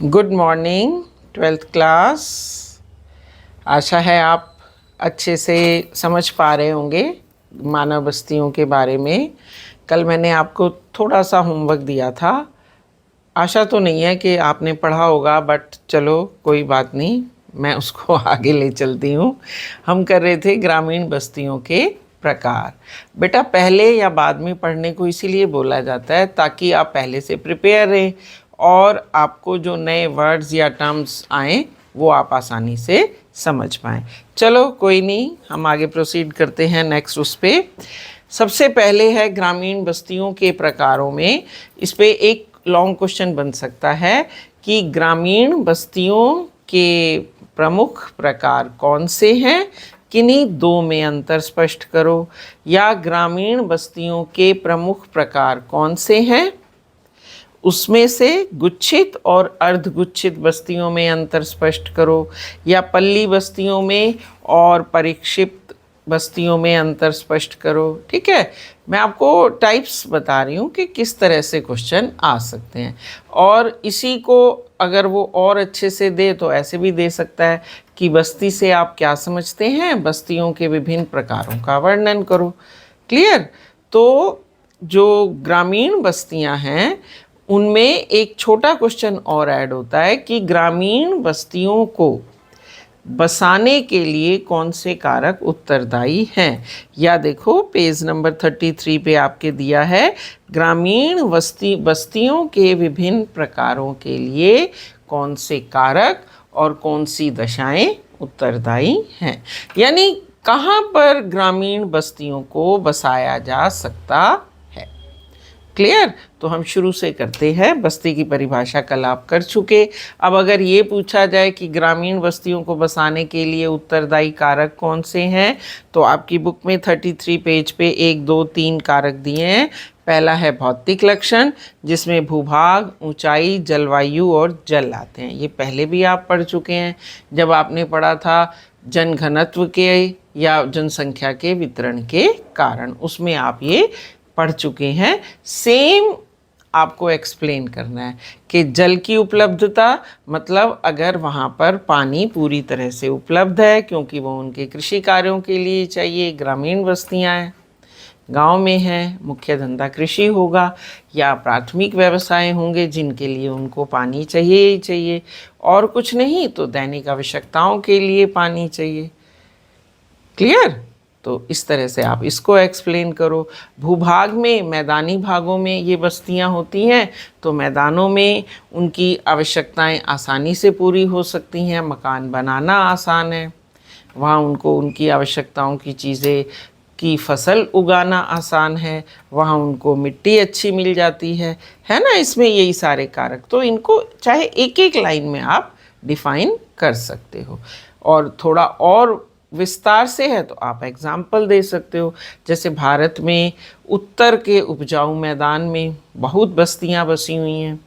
Good morning twelfth class. आशा है आप अच्छे से समझ पा रहे होंगे मानव बस्तियों के बारे में। कल मैंने आपको थोड़ा सा होमवर्क दिया था। आशा तो नहीं है कि आपने पढ़ा होगा, बट चलो कोई बात नहीं, मैं उसको आगे ले चलती हूँ। हम कर रहे थे ग्रामीण बस्तियों के प्रकार। बेटा पहले या बाद में पढ़ने को इसीलिए बोला जाता है ताकि आप पहले से प्रिपेयर रहें और आपको जो नए वर्ड्स या टर्म्स आएँ वो आप आसानी से समझ पाएँ। चलो कोई नहीं, हम आगे प्रोसीड करते हैं नेक्स्ट उस पर। सबसे पहले है ग्रामीण बस्तियों के प्रकारों में। इस पे एक लॉन्ग क्वेश्चन बन सकता है कि ग्रामीण बस्तियों के प्रमुख प्रकार कौन से हैं, किन्हीं दो में अंतर स्पष्ट करो। या ग्रामीण बस्तियों के प्रमुख प्रकार कौन से हैं, उसमें से गुच्छित और अर्धगुच्छित बस्तियों में अंतर स्पष्ट करो। या पल्ली बस्तियों में और परिक्षिप्त बस्तियों में अंतर स्पष्ट करो। ठीक है, मैं आपको टाइप्स बता रही हूँ कि किस तरह से क्वेश्चन आ सकते हैं। और इसी को अगर वो और अच्छे से दे तो ऐसे भी दे सकता है कि बस्ती से आप क्या समझते हैं, बस्तियों के विभिन्न प्रकारों का वर्णन करो। क्लियर? तो जो ग्रामीण बस्तियां हैं उनमें एक छोटा क्वेश्चन और ऐड होता है कि ग्रामीण बस्तियों को बसाने के लिए कौन से कारक उत्तरदायी हैं। या देखो पेज नंबर 33 पे आपके दिया है, ग्रामीण बस्तियों के विभिन्न प्रकारों के लिए कौन से कारक और कौन सी दशाएं उत्तरदायी हैं। यानी कहाँ पर ग्रामीण बस्तियों को बसाया जा सकता है। क्लियर? तो हम शुरू से करते हैं। बस्ती की परिभाषा कल आप कर चुके। अब अगर ये पूछा जाए कि ग्रामीण बस्तियों को बसाने के लिए उत्तरदायी कारक कौन से हैं, तो आपकी बुक में 33 पेज पे 1, 2, 3 कारक दिए हैं। पहला है भौतिक लक्षण, जिसमें भूभाग, ऊंचाई, जलवायु और जल आते हैं। ये पहले भी आप पढ़ चुके हैं जब आपने पढ़ा था जनघनत्व के या जनसंख्या के वितरण के कारण, उसमें आप ये पढ़ चुके हैं। सेम आपको एक्सप्लेन करना है कि जल की उपलब्धता मतलब अगर वहाँ पर पानी पूरी तरह से उपलब्ध है, क्योंकि वो उनके कृषि कार्यों के लिए चाहिए। ग्रामीण बस्तियाँ हैं, गांव में हैं, मुख्य धंधा कृषि होगा या प्राथमिक व्यवसाय होंगे जिनके लिए उनको पानी चाहिए ही चाहिए, और कुछ नहीं तो दैनिक आवश्यकताओं के लिए पानी चाहिए। क्लियर? तो इस तरह से आप इसको एक्सप्लेन करो। भूभाग में, मैदानी भागों में ये बस्तियां होती हैं, तो मैदानों में उनकी आवश्यकताएं आसानी से पूरी हो सकती हैं, मकान बनाना आसान है, वहाँ उनको उनकी आवश्यकताओं की चीज़ें की फसल उगाना आसान है, वहाँ उनको मिट्टी अच्छी मिल जाती है ना। इसमें यही सारे कारक, तो इनको चाहे एक एक लाइन में आप डिफाइन कर सकते हो। और थोड़ा और विस्तार से है तो आप एग्जाम्पल दे सकते हो। जैसे भारत में उत्तर के उपजाऊ मैदान में बहुत बस्तियां बसी हुई हैं।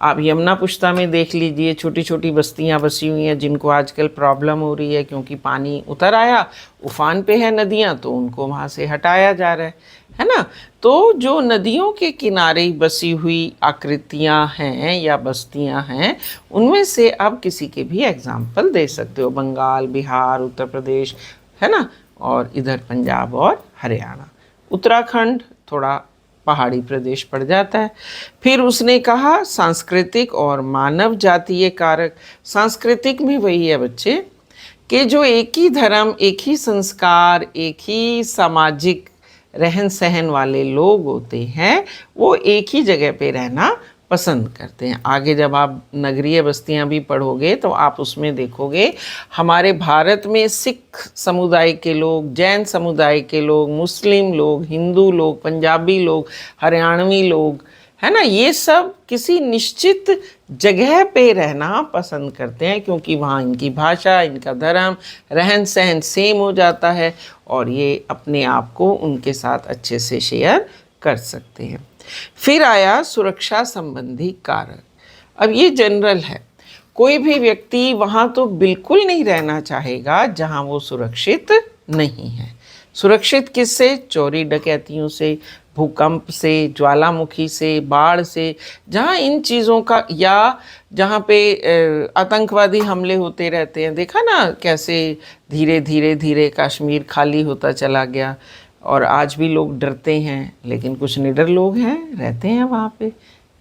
आप यमुना पुश्ता में देख लीजिए, छोटी छोटी बस्तियां बसी हुई हैं जिनको आजकल प्रॉब्लम हो रही है, क्योंकि पानी उतर आया, उफान पे है नदियां, तो उनको वहाँ से हटाया जा रहा है ना। तो जो नदियों के किनारे बसी हुई आकृतियां हैं या बस्तियां हैं, उनमें से आप किसी के भी एग्जाम्पल दे सकते हो। बंगाल, बिहार, उत्तर प्रदेश, है ना, और इधर पंजाब और हरियाणा। उत्तराखंड थोड़ा पहाड़ी प्रदेश पड़ जाता है। फिर उसने कहा सांस्कृतिक और मानव जातीय कारक। सांस्कृतिक में वही है बच्चे कि जो एक ही धर्म, एक ही संस्कार, एक ही सामाजिक रहन सहन वाले लोग होते हैं, वो एक ही जगह पे रहना पसंद करते हैं। आगे जब आप नगरीय बस्तियां भी पढ़ोगे तो आप उसमें देखोगे हमारे भारत में सिख समुदाय के लोग, जैन समुदाय के लोग, मुस्लिम लोग, हिंदू लोग, पंजाबी लोग, हरियाणवी लोग, है ना, ये सब किसी निश्चित जगह पे रहना पसंद करते हैं, क्योंकि वहाँ इनकी भाषा, इनका धर्म, रहन सहन सेम हो जाता है और ये अपने आप को उनके साथ अच्छे से शेयर कर सकते हैं। फिर आया सुरक्षा संबंधी कारक। अब ये जनरल है, कोई भी व्यक्ति वहाँ तो बिल्कुल नहीं रहना चाहेगा जहाँ वो सुरक्षित नहीं है। सुरक्षित किससे? चोरी डकैतियों से, भूकंप से, ज्वालामुखी से, बाढ़ से, जहाँ इन चीज़ों का, या जहाँ पे आतंकवादी हमले होते रहते हैं। देखा ना कैसे धीरे धीरे धीरे कश्मीर खाली होता चला गया, और आज भी लोग डरते हैं, लेकिन कुछ निडर लोग हैं, रहते हैं वहाँ पे।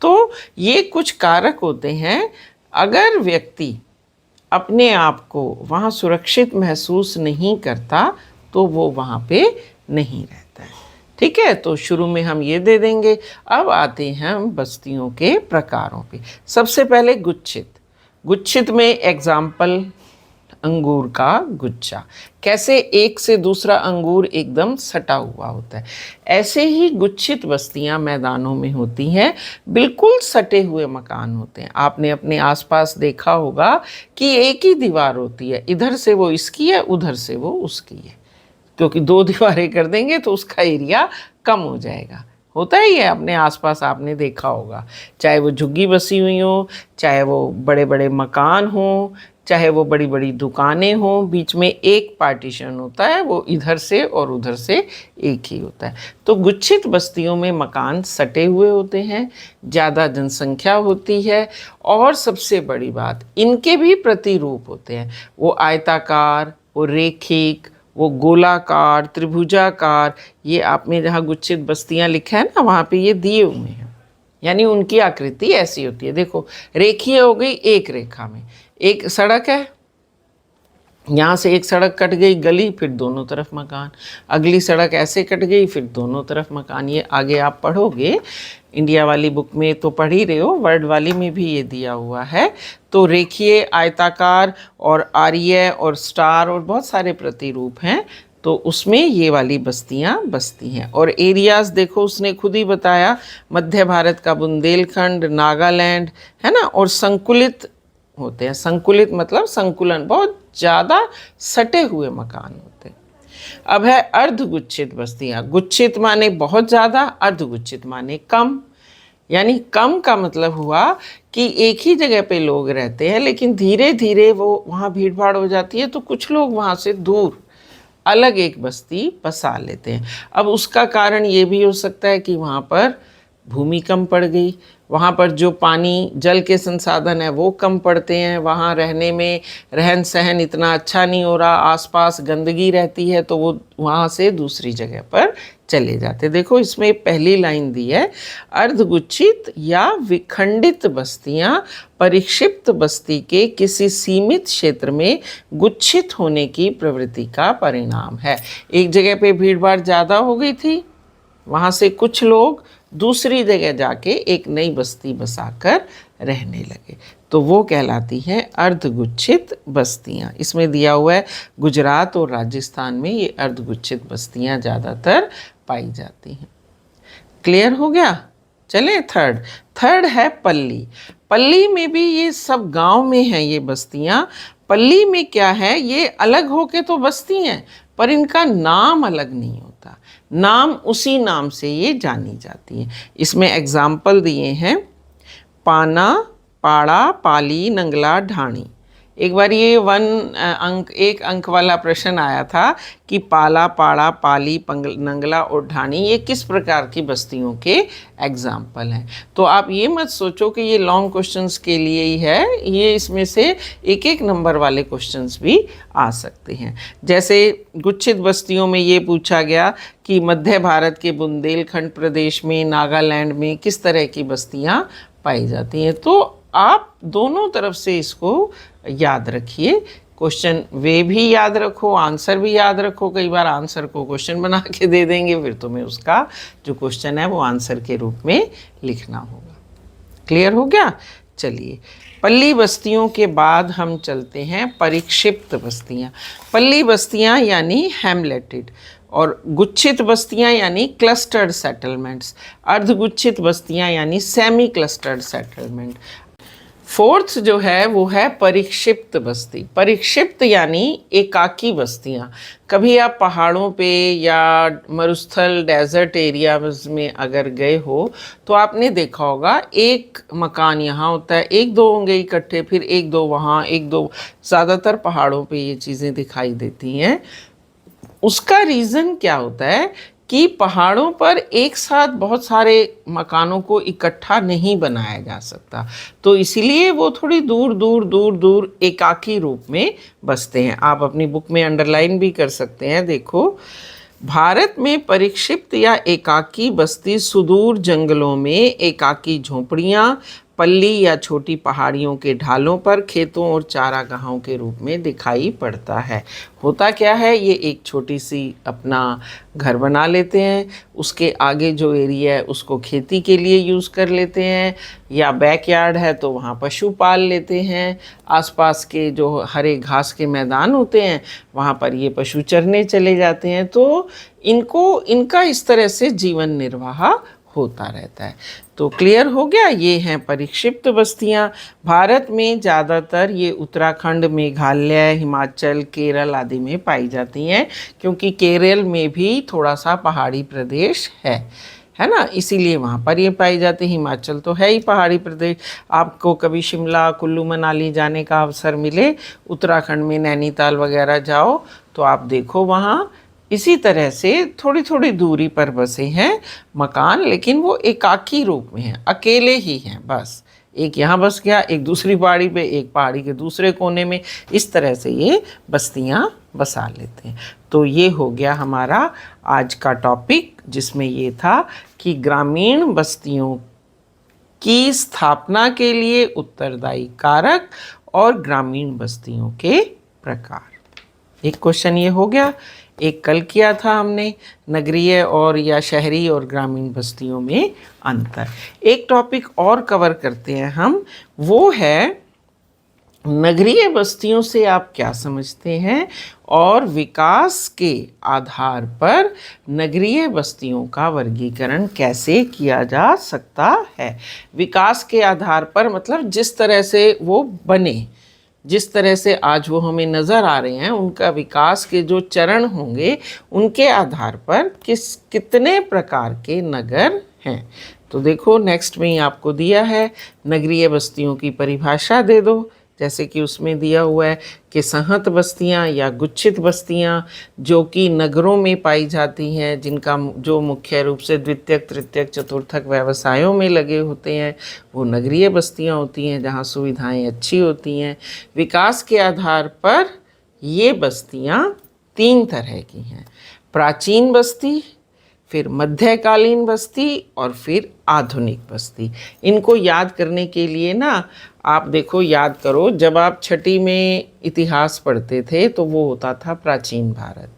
तो ये कुछ कारक होते हैं। अगर व्यक्ति अपने आप को वहाँ सुरक्षित महसूस नहीं करता तो वो वहाँ पे नहीं रहता है। ठीक है, तो शुरू में हम ये दे देंगे। अब आते हैं हम बस्तियों के प्रकारों पे। सबसे पहले गुच्छित। गुच्छित में एग्जाम्पल, अंगूर का गुच्छा। कैसे एक से दूसरा अंगूर एकदम सटा हुआ होता है, ऐसे ही गुच्छित बस्तियां मैदानों में होती हैं। बिल्कुल सटे हुए मकान होते हैं। आपने अपने आसपास देखा होगा कि एक ही दीवार होती है, इधर से वो इसकी है, उधर से वो उसकी है, क्योंकि दो दीवारें कर देंगे तो उसका एरिया कम हो जाएगा। होता ही है, अपने आसपास आपने देखा होगा, चाहे वो झुग्गी बसी हुई हो, चाहे वो बड़े बड़े मकान हो, चाहे वो बड़ी बड़ी दुकानें हों, बीच में एक पार्टीशन होता है, वो इधर से और उधर से एक ही होता है। तो गुच्छित बस्तियों में मकान सटे हुए होते हैं, ज़्यादा जनसंख्या होती है, और सबसे बड़ी बात, इनके भी प्रतिरूप होते हैं। वो आयताकार, वो रेखिक, वो गोलाकार, त्रिभुजाकार। ये आपने जहाँ गुच्छित बस्तियाँ लिखा है ना, वहाँ पे ये दिए हुए हैं, यानी उनकी आकृति ऐसी होती है। देखो, रेखीय हो गई, एक रेखा में एक सड़क है, यहाँ से एक सड़क कट गई, गली, फिर दोनों तरफ मकान, अगली सड़क ऐसे कट गई, फिर दोनों तरफ मकान। ये आगे आप पढ़ोगे, इंडिया वाली बुक में तो पढ़ ही रहे हो, वर्ड वाली में भी ये दिया हुआ है। तो रेखीय, आयताकार और आर्य और स्टार और बहुत सारे प्रतिरूप हैं, तो उसमें ये वाली बस्तियां बसती हैं। और एरियाज़ देखो, उसने खुद ही बताया, मध्य भारत का बुंदेलखंड, नागालैंड, है ना, और संकुलित होते हैं। संकुलित मतलब संकुलन, बहुत ज़्यादा सटे हुए मकान होते हैं। अब है अर्धगुच्छित बस्तियां। गुच्छित माने बहुत ज़्यादा, अर्धगुच्छित माने कम। यानी कम का मतलब हुआ कि एक ही जगह पे लोग रहते हैं, लेकिन धीरे धीरे वो वहाँ भीड़ भाड़ हो जाती है, तो कुछ लोग वहाँ से दूर अलग एक बस्ती बसा लेते हैं। अब उसका कारण ये भी हो सकता है कि वहाँ पर भूमि कम पड़ गई, वहाँ पर जो पानी जल के संसाधन है वो कम पड़ते हैं, वहाँ रहने में रहन सहन इतना अच्छा नहीं हो रहा, आसपास गंदगी रहती है, तो वो वहाँ से दूसरी जगह पर चले जाते। देखो, इसमें पहली लाइन दी है, अर्धगुच्छित या विखंडित बस्तियाँ परिक्षिप्त बस्ती के किसी सीमित क्षेत्र में गुच्छित होने की प्रवृत्ति का परिणाम है। एक जगह पे भीड़ भाड़ ज़्यादा हो गई थी, वहाँ से कुछ लोग दूसरी जगह जाके एक नई बस्ती बसाकर रहने लगे, तो वो कहलाती हैं अर्धगुच्छित बस्तियाँ। इसमें दिया हुआ है गुजरात और राजस्थान में ये अर्धगुच्छित बस्तियाँ ज़्यादातर पाई जाती हैं। क्लियर हो गया? चलें थर्ड है पल्ली। पल्ली में भी ये सब गांव में हैं ये बस्तियाँ। पल्ली में क्या है, ये अलग होके तो बस्ती हैं, पर इनका नाम अलग नहीं होता, नाम उसी नाम से ये जानी जाती हैं। इसमें एग्जाम्पल दिए हैं, पाना, पाड़ा, पाली, नंगला, ढाणी। एक बार ये एक अंक वाला प्रश्न आया था कि पाला, पाड़ा, पाली, नंगला और ढाणी ये किस प्रकार की बस्तियों के एग्जाम्पल हैं। तो आप ये मत सोचो कि ये लॉन्ग क्वेश्चंस के लिए ही है, ये इसमें से एक एक नंबर वाले क्वेश्चंस भी आ सकते हैं। जैसे गुच्छित बस्तियों में ये पूछा गया कि मध्य भारत के बुंदेलखंड प्रदेश में, नागालैंड में किस तरह की बस्तियाँ पाई जाती हैं। तो आप दोनों तरफ से इसको याद रखिए, क्वेश्चन वे भी याद रखो, आंसर भी याद रखो। कई बार आंसर को क्वेश्चन बना के दे देंगे, फिर तुम्हें उसका जो क्वेश्चन है वो आंसर के रूप में लिखना होगा। क्लियर हो गया? चलिए, पल्ली बस्तियों के बाद हम चलते हैं परिक्षिप्त बस्तियाँ। पल्ली बस्तियाँ यानी हैमलेटेड, और गुच्छित बस्तियाँ यानी क्लस्टर्ड सेटलमेंट्स, अर्धगुच्छित बस्तियाँ यानी सेमी क्लस्टर्ड सेटलमेंट। फोर्थ जो है वो है परिक्षिप्त बस्ती। परिक्षिप्त यानी एकाकी बस्तियाँ। कभी आप पहाड़ों पे या मरुस्थल डेजर्ट एरियाज में अगर गए हो तो आपने देखा होगा एक मकान यहाँ होता है, एक दो होंगे इकट्ठे, फिर एक दो वहाँ, एक दो, ज़्यादातर पहाड़ों पे ये चीज़ें दिखाई देती हैं। उसका रीज़न क्या होता है कि पहाड़ों पर एक साथ बहुत सारे मकानों को इकट्ठा नहीं बनाया जा सकता, तो इसीलिए वो थोड़ी दूर दूर दूर दूर एकाकी रूप में बसते हैं। आप अपनी बुक में अंडरलाइन भी कर सकते हैं। देखो, भारत में परिक्षिप्त या एकाकी बस्ती सुदूर जंगलों में एकाकी झोपड़ियां, पल्ली या छोटी पहाड़ियों के ढालों पर खेतों और चारागाहों के रूप में दिखाई पड़ता है। होता क्या है, ये एक छोटी सी अपना घर बना लेते हैं, उसके आगे जो एरिया है उसको खेती के लिए यूज़ कर लेते हैं, या बैकयार्ड है तो वहाँ पशु पाल लेते हैं। आसपास के जो हरे घास के मैदान होते हैं वहाँ पर ये पशु चरने चले जाते हैं। तो इनका इस तरह से जीवन निर्वाह होता रहता है। तो क्लियर हो गया, ये हैं परिक्षिप्त बस्तियां। भारत में ज़्यादातर ये उत्तराखंड, मेघालय, हिमाचल, केरल आदि में पाई जाती हैं, क्योंकि केरल में भी थोड़ा सा पहाड़ी प्रदेश है ना, इसीलिए वहाँ पर ये पाई जाती है। हिमाचल तो है ही पहाड़ी प्रदेश। आपको कभी शिमला, कुल्लू मनाली जाने का अवसर मिले, उत्तराखंड में नैनीताल वगैरह जाओ, तो आप देखो वहाँ इसी तरह से थोड़ी थोड़ी दूरी पर बसे हैं मकान, लेकिन वो एकाकी रूप में हैं, अकेले ही हैं। बस एक यहाँ बस गया, एक दूसरी पहाड़ी पे, एक पहाड़ी के दूसरे कोने में, इस तरह से ये बस्तियाँ बसा लेते हैं। तो ये हो गया हमारा आज का टॉपिक, जिसमें ये था कि ग्रामीण बस्तियों की स्थापना के लिए उत्तरदायी कारक और ग्रामीण बस्तियों के प्रकार। एक क्वेश्चन ये हो गया। एक कल किया था हमने, नगरीय और या शहरी और ग्रामीण बस्तियों में अंतर। एक टॉपिक और कवर करते हैं हम, वो है नगरीय बस्तियों से आप क्या समझते हैं और विकास के आधार पर नगरीय बस्तियों का वर्गीकरण कैसे किया जा सकता है। विकास के आधार पर मतलब जिस तरह से वो बने, जिस तरह से आज वो हमें नज़र आ रहे हैं, उनका विकास के जो चरण होंगे उनके आधार पर कितने प्रकार के नगर हैं। तो देखो, नेक्स्ट में ही आपको दिया है, नगरीय बस्तियों की परिभाषा दे दो। जैसे कि उसमें दिया हुआ है कि सहत बस्तियां या गुच्छित बस्तियां जो कि नगरों में पाई जाती हैं, जिनका जो मुख्य रूप से द्वितीयक, तृतीयक, चतुर्थक व्यवसायों में लगे होते हैं, वो नगरीय बस्तियां होती हैं, जहां सुविधाएं अच्छी होती हैं। विकास के आधार पर ये बस्तियां 3 तरह की हैं, प्राचीन बस्ती, फिर मध्यकालीन बस्ती और फिर आधुनिक बस्ती। इनको याद करने के लिए ना आप देखो, याद करो, जब आप छठी में इतिहास पढ़ते थे तो वो होता था प्राचीन भारत,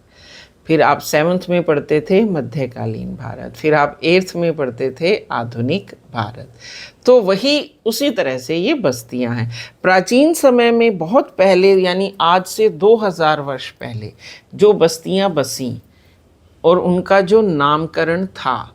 फिर आप 7th में पढ़ते थे मध्यकालीन भारत, फिर आप 8th में पढ़ते थे आधुनिक भारत। तो वही उसी तरह से ये बस्तियां हैं। प्राचीन समय में बहुत पहले, यानी आज से 2000 वर्ष पहले जो बस्तियां बसीं और उनका जो नामकरण था,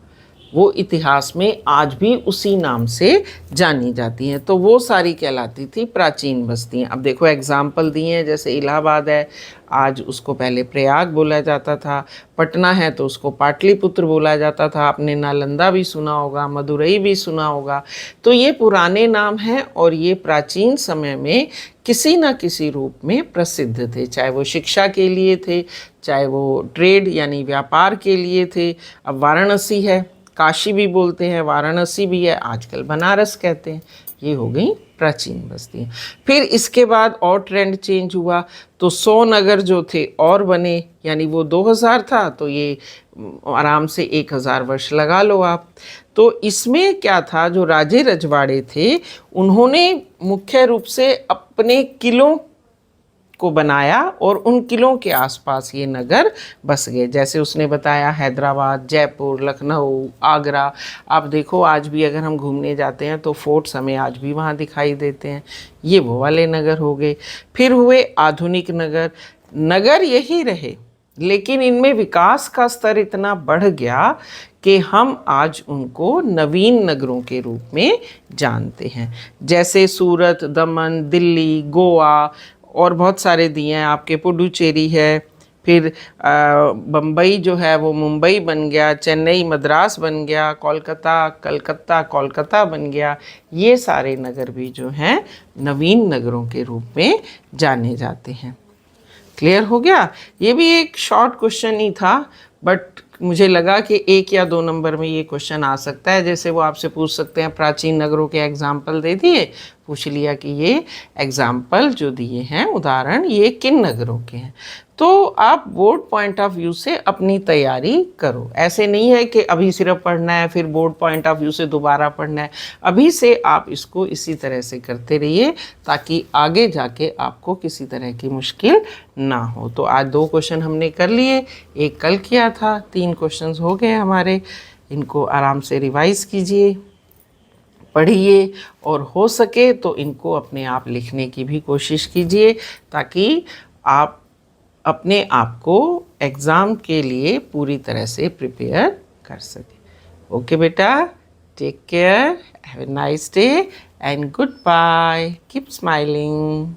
वो इतिहास में आज भी उसी नाम से जानी जाती हैं। तो वो सारी कहलाती थी प्राचीन बस्तियां। अब देखो एग्जाम्पल दिए हैं, जैसे इलाहाबाद है, आज उसको पहले प्रयाग बोला जाता था। पटना है तो उसको पाटलिपुत्र बोला जाता था। आपने नालंदा भी सुना होगा, मदुरई भी सुना होगा। तो ये पुराने नाम हैं और ये प्राचीन समय में किसी न किसी रूप में प्रसिद्ध थे, चाहे वो शिक्षा के लिए थे, चाहे वो ट्रेड यानी व्यापार के लिए थे। अब वाराणसी है, काशी भी बोलते हैं, वाराणसी भी है, आजकल बनारस कहते हैं। ये हो गई प्राचीन बस्तियाँ। फिर इसके बाद और ट्रेंड चेंज हुआ, तो 100 नगर जो थे और बने, यानी वो 2000 था तो ये आराम से 1000 वर्ष लगा लो आप। तो इसमें क्या था, जो राजे रजवाड़े थे उन्होंने मुख्य रूप से अपने किलों को बनाया और उन किलों के आसपास ये नगर बस गए। जैसे उसने बताया हैदराबाद, जयपुर, लखनऊ, आगरा। आप देखो आज भी अगर हम घूमने जाते हैं तो फोर्ट्स हमें आज भी वहाँ दिखाई देते हैं। ये वो वाले नगर हो गए। फिर हुए आधुनिक नगर। नगर यही रहे, लेकिन इनमें विकास का स्तर इतना बढ़ गया कि हम आज उनको नवीन नगरों के रूप में जानते हैं। जैसे सूरत, दमन, दिल्ली, गोवा और बहुत सारे दिए हैं आपके, पुडुचेरी है, फिर बम्बई जो है वो मुंबई बन गया, चेन्नई मद्रास बन गया, कलकत्ता कोलकाता बन गया। ये सारे नगर भी जो हैं नवीन नगरों के रूप में जाने जाते हैं। क्लियर हो गया। ये भी एक शॉर्ट क्वेश्चन ही था, बट मुझे लगा कि 1 या 2 नंबर में ये क्वेश्चन आ सकता है। जैसे वो आपसे पूछ सकते हैं, प्राचीन नगरों के एग्जाम्पल दे दिए, पूछ लिया कि ये एग्जाम्पल जो दिए हैं, उदाहरण, ये किन नगरों के हैं। तो आप बोर्ड पॉइंट ऑफ व्यू से अपनी तैयारी करो। ऐसे नहीं है कि अभी सिर्फ पढ़ना है फिर बोर्ड पॉइंट ऑफ व्यू से दोबारा पढ़ना है। अभी से आप इसको इसी तरह से करते रहिए ताकि आगे जाके आपको किसी तरह की मुश्किल ना हो। तो आज 2 क्वेश्चन हमने कर लिए, एक कल किया था, 3 क्वेश्चंस हो गए हमारे। इनको आराम से रिवाइज कीजिए, पढ़िए, और हो सके तो इनको अपने आप लिखने की भी कोशिश कीजिए ताकि आप अपने आप को एग्ज़ाम के लिए पूरी तरह से प्रिपेयर कर सकें। ओके बेटा, take care, have a nice day and goodbye, keep smiling.